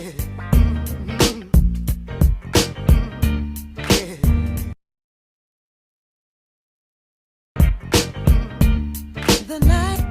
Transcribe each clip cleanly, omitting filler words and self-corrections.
The night.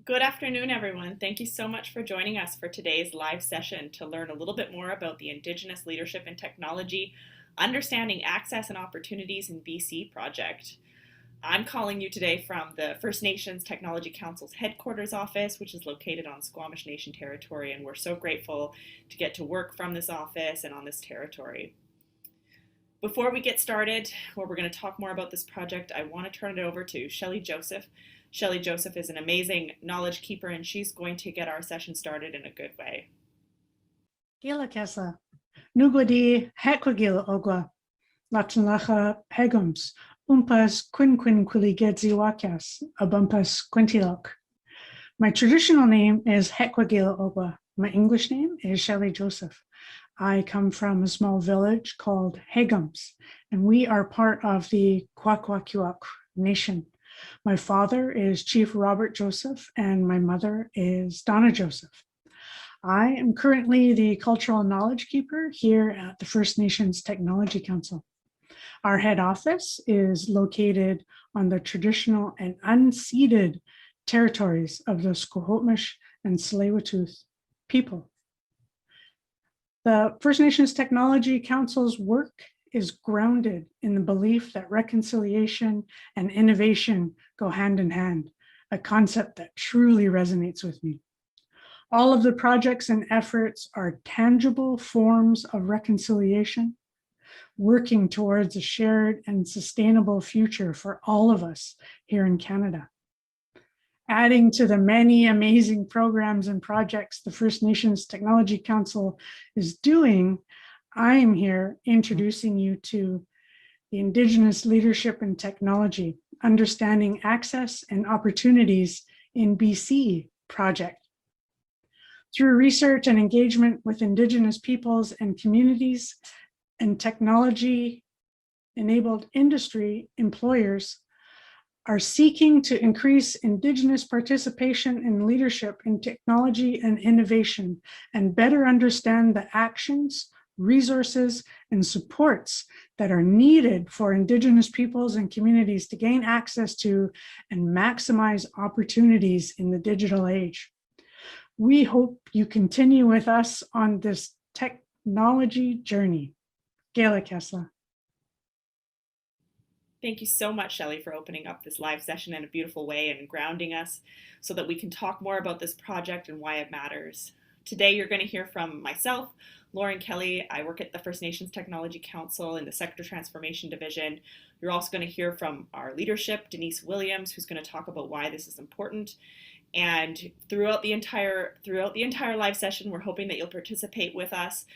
Good afternoon, everyone. Thank you so much for joining us for today's live session to learn a little bit more about the Indigenous Leadership and Technology, Understanding Access and Opportunities in BC project. I'm calling you today from the First Nations Technology Council's headquarters office, which is located on Squamish Nation territory, and we're so grateful to get to work from this office and on this territory. Before we get started, where we're going to talk more about this project, I want to turn it over to Shelley Joseph. Shelley Joseph is an amazing knowledge keeper, and she's going to get our session started in a good way. Gila kesa, nugwadi hekwagila ogwa, latinlacha hegums, umpas quinquili gedzi wakas, abumpas quintilok. My traditional name is Hekwagila Ogwa. My English name is Shelley Joseph. I come from a small village called Hegums, and we are part of the Kwakwaka'wakw Nation. My father is Chief Robert Joseph, and my mother is Donna Joseph. I am currently the cultural knowledge keeper here at the First Nations Technology Council. Our head office is located on the traditional and unceded territories of the Squamish and Tsleil-Waututh people. The First Nations Technology Council's work is grounded in the belief that reconciliation and innovation go hand in hand, a concept that truly resonates with me. All of the projects and efforts are tangible forms of reconciliation, working towards a shared and sustainable future for all of us here in Canada. Adding to the many amazing programs and projects the First Nations Technology Council is doing, I am here introducing you to the Indigenous Leadership and Technology, Understanding Access and Opportunities in BC project. Through research and engagement with Indigenous peoples and communities and technology-enabled industry, employers are seeking to increase Indigenous participation and leadership in technology and innovation and better understand the actions, resources, and supports that are needed for Indigenous peoples and communities to gain access to and maximize opportunities in the digital age. We hope you continue with us on this technology journey. Gaila Kessler. Thank you so much, Shelley, for opening up this live session in a beautiful way and grounding us so that we can talk more about this project and why it matters. Today, you're going to hear from myself, Lauren Kelly. I work at the First Nations Technology Council in the Sector Transformation Division. You're also going to hear from our leadership, Denise Williams, who's going to talk about why this is important. And throughout the entire live session, we're hoping that you'll participate with us.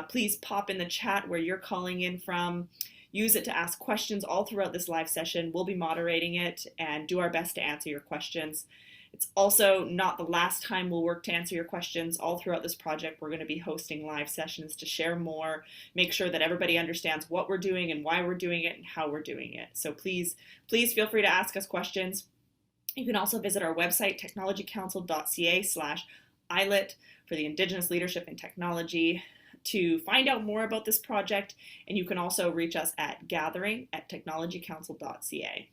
Please pop in the chat where you're calling in from. Use it to ask questions all throughout this live session. We'll be moderating it and do our best to answer your questions. It's also not the last time we'll work to answer your questions. All throughout this project, we're going to be hosting live sessions to share more, make sure that everybody understands what we're doing and why we're doing it and how we're doing it. So please feel free to ask us questions. You can also visit our website, technologycouncil.ca/Ilit for the Indigenous Leadership and Technology to find out more about this project. And you can also reach us at gathering@technologycouncil.ca.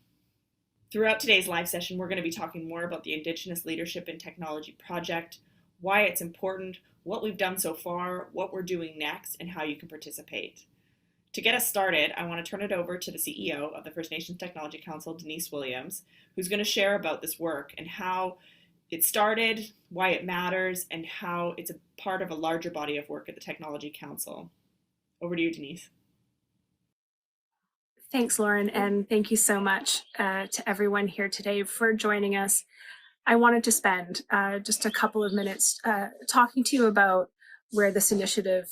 Throughout today's live session, we're going to be talking more about the Indigenous Leadership and Technology project, why it's important, what we've done so far, what we're doing next, and how you can participate. To get us started, I want to turn it over to the CEO of the First Nations Technology Council, Denise Williams, who's going to share about this work and how it started, why it matters, and how it's a part of a larger body of work at the Technology Council. Over to you, Denise. Thanks, Lauren, and thank you so much to everyone here today for joining us. I wanted to spend just a couple of minutes talking to you about where this initiative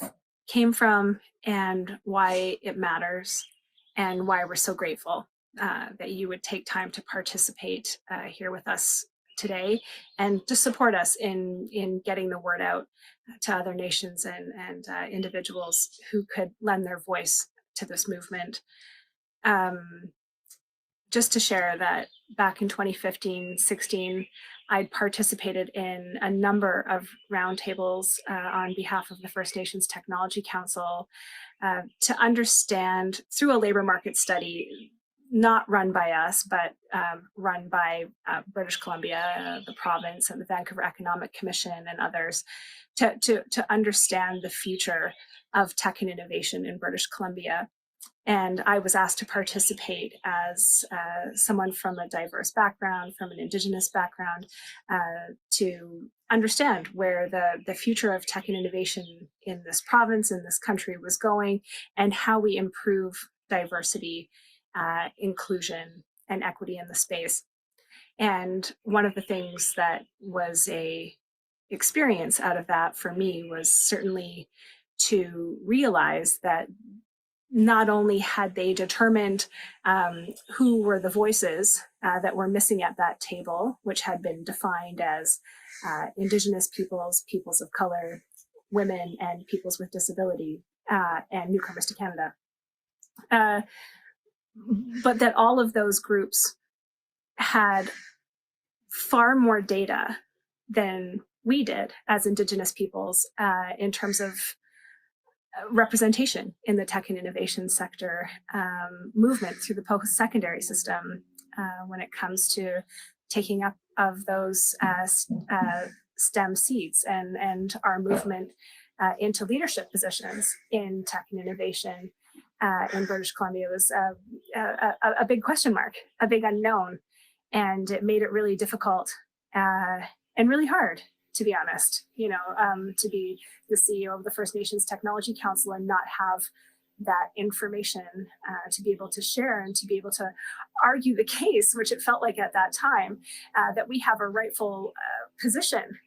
came from and why it matters and why we're so grateful that you would take time to participate here with us today and to support us in getting the word out to other nations and individuals who could lend their voice to this movement. Just to share that back in 2015-16, I'd participated in a number of roundtables on behalf of the First Nations Technology Council to understand through a labor market study, not run by us, but run by British Columbia, the province, and the Vancouver Economic Commission and others, to understand the future of tech and innovation in British Columbia. And I was asked to participate as someone from a diverse background, from an Indigenous background, to understand where the future of tech and innovation in this province, in this country was going, and how we improve diversity, inclusion, and equity in the space. And one of the things that was a experience out of that for me was certainly to realize that not only had they determined who were the voices that were missing at that table, which had been defined as Indigenous peoples, peoples of color, women, and peoples with disability, and newcomers to Canada, but that all of those groups had far more data than we did as Indigenous peoples in terms of representation in the tech and innovation sector movement through the post-secondary system when it comes to taking up of those STEM seats and our movement into leadership positions in tech and innovation in British Columbia was a big question mark, a big unknown, and it made it really difficult and really hard, to be honest, to be the CEO of the First Nations Technology Council and not have that information to be able to share and to be able to argue the case, which it felt like at that time, that we have a rightful position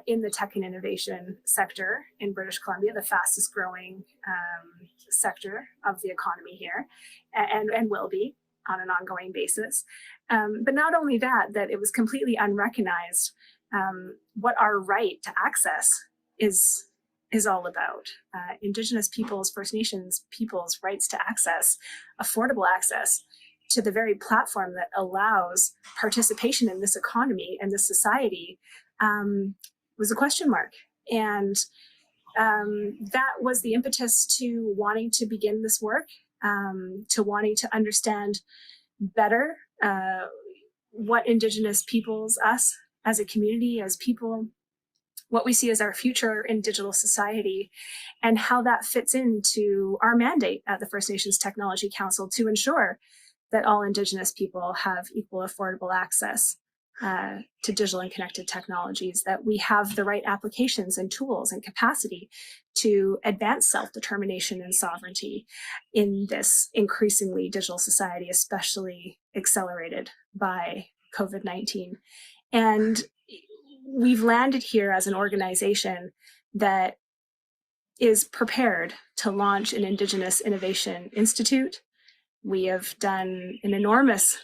in the tech and innovation sector in British Columbia, the fastest growing sector of the economy here, and will be on an ongoing basis. But not only that, that it was completely unrecognized what our right to access is all about. Indigenous peoples, First Nations peoples' rights to access, affordable access to the very platform that allows participation in this economy and this society was a question mark. And that was the impetus to wanting to begin this work, to wanting to understand better what Indigenous peoples, us as a community, as people, what we see as our future in digital society, and how that fits into our mandate at the First Nations Technology Council to ensure that all Indigenous people have equal affordable access to digital and connected technologies, that we have the right applications and tools and capacity to advance self-determination and sovereignty in this increasingly digital society, especially accelerated by COVID-19. And we've landed here as an organization that is prepared to launch an Indigenous Innovation Institute. We have done an enormous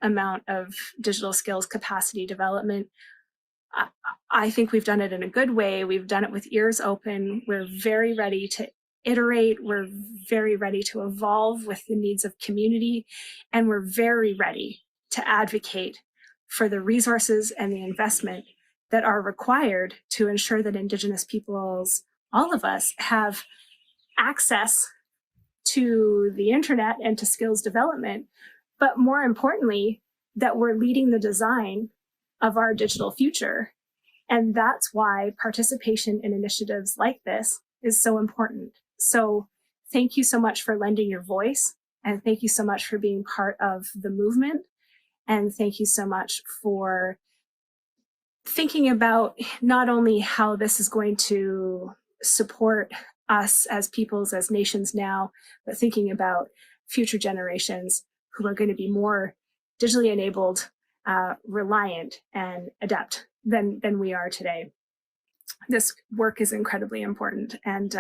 amount of digital skills capacity development. I think we've done it in a good way. We've done it with ears open. We're very ready to iterate. We're very ready to evolve with the needs of community. And we're very ready to advocate for the resources and the investment that are required to ensure that Indigenous peoples, all of us, have access to the internet and to skills development, but more importantly, that we're leading the design of our digital future. And that's why participation in initiatives like this is so important. So thank you so much for lending your voice, and thank you so much for being part of the movement. And thank you so much for thinking about not only how this is going to support us as peoples, as nations now, but thinking about future generations who are going to be more digitally enabled, reliant, and adept than we are today. This work is incredibly important. And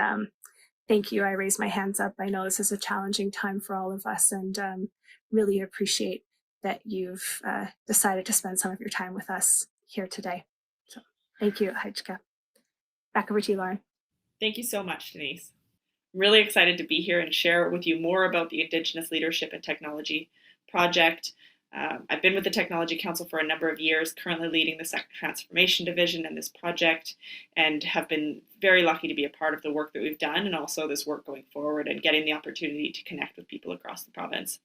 thank you. I raise my hands up. I know this is a challenging time for all of us, and really appreciate that you've decided to spend some of your time with us here today. So thank you, Hajka. Back over to you, Lauren. Thank you so much, Denise. I'm really excited to be here and share with you more about the Indigenous Leadership and Technology Project. I've been with the Technology Council for a number of years, currently leading the Sector Transformation Division in this project, and have been very lucky to be a part of the work that we've done, and also this work going forward and getting the opportunity to connect with people across the province.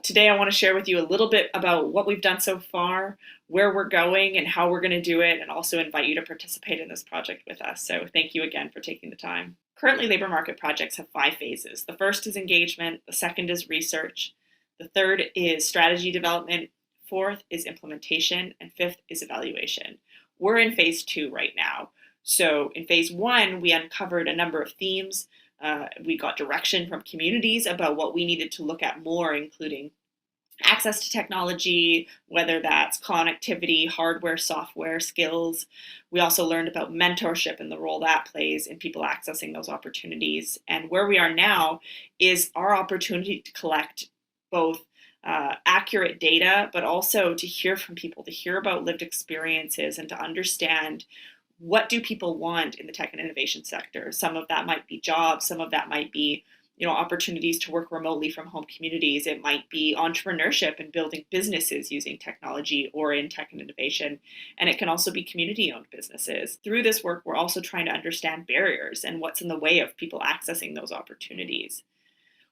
Today, I want to share with you a little bit about what we've done so far, where we're going, and how we're going to do it, and also invite you to participate in this project with us. So thank you again for taking the time. Currently, labor market projects have 5 phases. The first is engagement, the second is research, the third is strategy development, fourth is implementation, and fifth is evaluation. We're in phase 2 right now. So in phase 1, we uncovered a number of themes. We got direction from communities about what we needed to look at more, including access to technology, whether that's connectivity, hardware, software, skills. We also learned about mentorship and the role that plays in people accessing those opportunities. And where we are now is our opportunity to collect both accurate data, but also to hear from people, to hear about lived experiences, and to understand what do people want in the tech and innovation sector. Some of that might be jobs, some of that might be opportunities to work remotely from home communities. It might be entrepreneurship and building businesses using technology or in tech and innovation. And it can also be community-owned businesses. Through this work, we're also trying to understand barriers and what's in the way of people accessing those opportunities.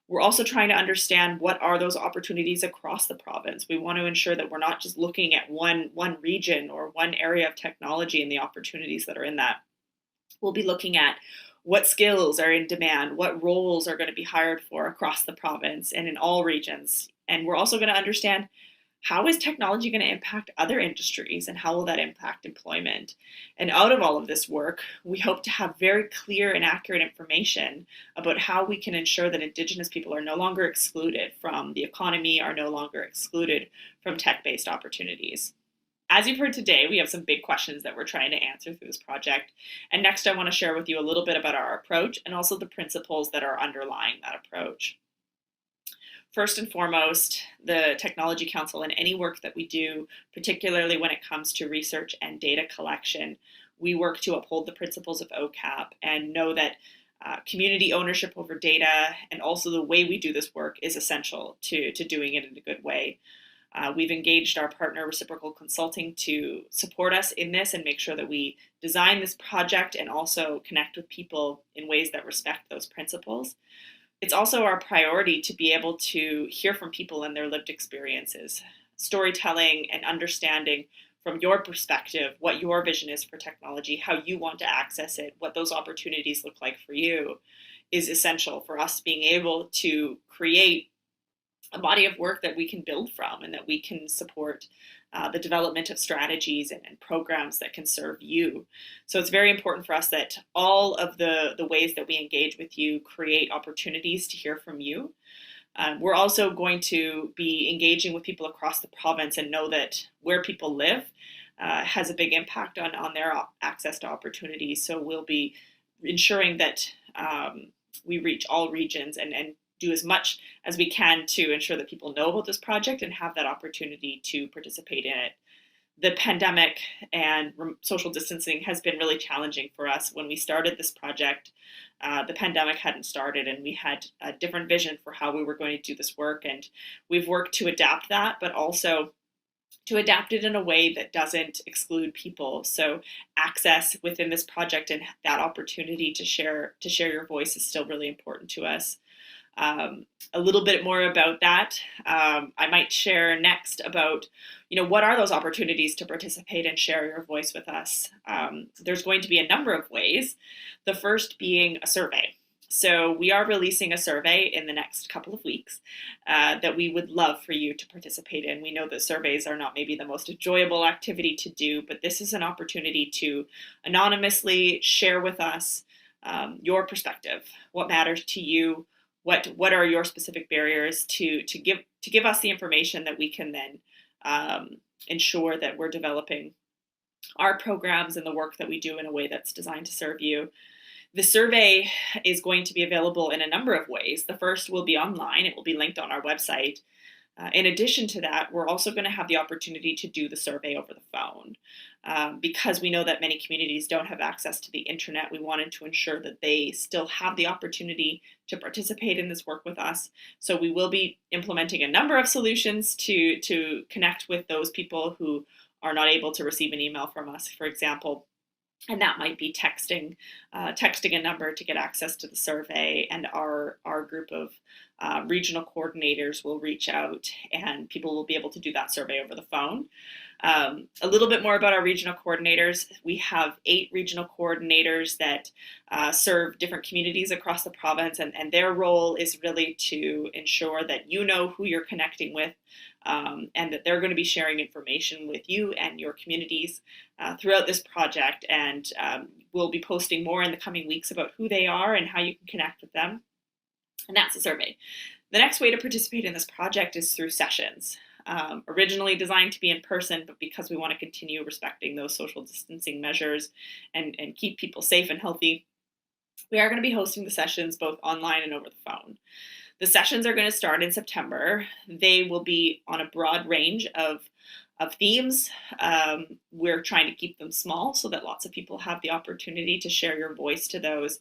We're also trying to understand what are those opportunities across the province. We want to ensure that we're not just looking at one region or one area of technology and the opportunities that are in that. We'll be looking at what skills are in demand, what roles are going to be hired for across the province and in all regions. And we're also going to understand, how is technology going to impact other industries, and how will that impact employment? And out of all of this work, we hope to have very clear and accurate information about how we can ensure that Indigenous people are no longer excluded from the economy, are no longer excluded from tech-based opportunities. As you've heard today, we have some big questions that we're trying to answer through this project. And next, I want to share with you a little bit about our approach and also the principles that are underlying that approach. First and foremost, the Technology Council and any work that we do, particularly when it comes to research and data collection, we work to uphold the principles of OCAP and know that community ownership over data and also the way we do this work is essential to doing it in a good way. We've engaged our partner Reciprocal Consulting to support us in this and make sure that we design this project and also connect with people in ways that respect those principles. It's also our priority to be able to hear from people and their lived experiences, storytelling and understanding from your perspective what your vision is for technology, how you want to access it, what those opportunities look like for you is essential for us being able to create a body of work that we can build from and that we can support the development of strategies and programs that can serve you. So it's very important for us that all of the ways that we engage with you create opportunities to hear from you. We're also going to be engaging with people across the province and know that where people live has a big impact on their access to opportunities. So we'll be ensuring that we reach all regions and do as much as we can to ensure that people know about this project and have that opportunity to participate in it. The pandemic and social distancing has been really challenging for us. When we started this project, the pandemic hadn't started and we had a different vision for how we were going to do this work. And we've worked to adapt that, but also to adapt it in a way that doesn't exclude people. So access within this project and that opportunity to share your voice is still really important to us. A little bit more about that. I might share next about, what are those opportunities to participate and share your voice with us? There's going to be a number of ways. The first being a survey. So we are releasing a survey in the next couple of weeks that we would love for you to participate in. We know that surveys are not maybe the most enjoyable activity to do, but this is an opportunity to anonymously share with us your perspective, what matters to you, what are your specific barriers to give us the information that we can then ensure that we're developing our programs and the work that we do in a way that's designed to serve you. The survey is going to be available in a number of ways. The first will be online. It will be linked on our website. In addition to that, we're also going to have the opportunity to do the survey over the phone. Because we know that many communities don't have access to the internet, we wanted to ensure that they still have the opportunity to participate in this work with us. So we will be implementing a number of solutions to connect with those people who are not able to receive an email from us, for example. And that might be texting a number to get access to the survey, and our group of regional coordinators will reach out and people will be able to do that survey over the phone. A little bit more about our regional coordinators. We have 8 regional coordinators that serve different communities across the province, and their role is really to ensure that you know who you're connecting with, and that they're going to be sharing information with you and your communities throughout this project. And we'll be posting more in the coming weeks about who they are and how you can connect with them. And that's the survey. The next way to participate in this project is through sessions. Originally designed to be in person, but because we want to continue respecting those social distancing measures and keep people safe and healthy, we are going to be hosting the sessions both online and over the phone. The sessions are going to start in September. They will be on a broad range of themes. We're trying to keep them small so that lots of people have the opportunity to share your voice to those,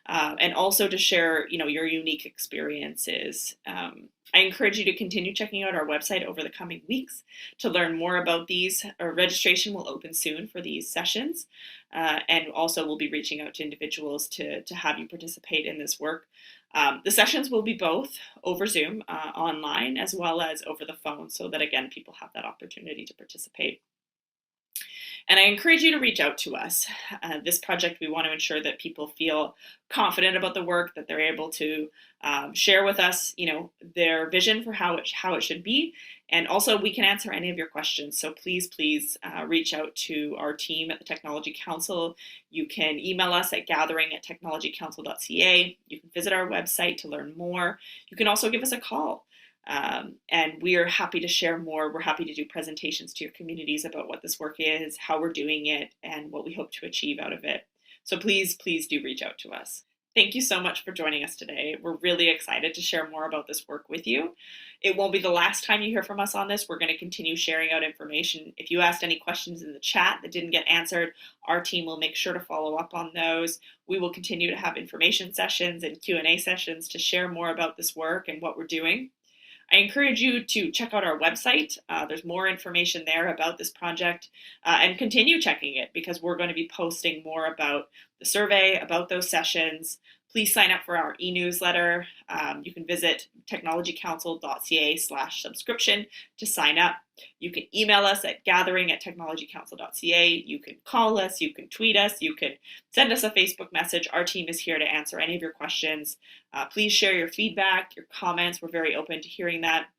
and also to share, your unique experiences. I encourage you to continue checking out our website over the coming weeks to learn more about these. Registration will open soon for these sessions, and also we'll be reaching out to individuals to have you participate in this work. The sessions will be both over Zoom, online, as well as over the phone, so that, again, people have that opportunity to participate. And I encourage you to reach out to us. This project, we want to ensure that people feel confident about the work, that they're able to share with us, their vision for how it should be. And also, we can answer any of your questions. So please reach out to our team at the Technology Council. You can email us at gathering@technologycouncil.ca. You can visit our website to learn more. You can also give us a call. And we are happy to share more. We're happy to do presentations to your communities about what this work is, how we're doing it, and what we hope to achieve out of it. So please, please do reach out to us. Thank you so much for joining us today. We're really excited to share more about this work with you. It won't be the last time you hear from us on this. We're going to continue sharing out information. If you asked any questions in the chat that didn't get answered, our team will make sure to follow up on those. We will continue to have information sessions and Q&A sessions to share more about this work and what we're doing. I encourage you to check out our website. There's more information there about this project, and continue checking it because we're going to be posting more about the survey, about those sessions. Please sign up for our e-newsletter. You can visit technologycouncil.ca/subscription to sign up. You can email us at gathering@technologycouncil.ca. You can call us, you can tweet us, you can send us a Facebook message. Our team is here to answer any of your questions. Please share your feedback, your comments. We're very open to hearing that.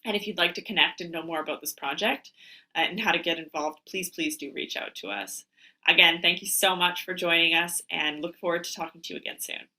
And if you'd like to connect and know more about this project and how to get involved, please, please do reach out to us. Again, thank you so much for joining us and look forward to talking to you again soon.